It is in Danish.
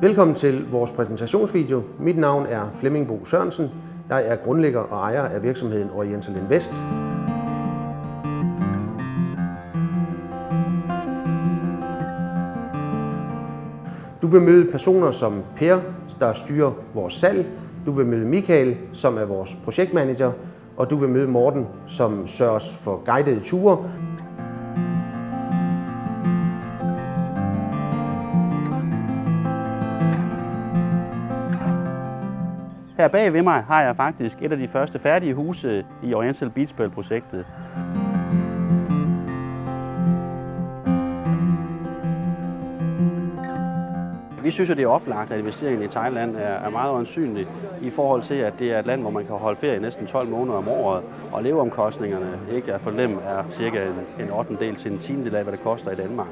Velkommen til vores præsentationsvideo. Mit navn er Flemming Bo Sørensen. Jeg er grundlægger og ejer af virksomheden Oriental Invest. Du vil møde personer som Per, der styrer vores salg. Du vil møde Michael, som er vores projektmanager. Og du vil møde Morten, som sørger for guidede ture. Her bag ved mig har jeg faktisk et af de første færdige huse i Oriental Beachbell-projektet. Vi synes, at det er oplagt, at investeringen i Thailand er meget øjensynlig i forhold til, at det er et land, hvor man kan holde ferie næsten 12 måneder om året, og leveomkostningerne ikke er for dem er cirka en 8. til en 10. af, hvad det koster i Danmark.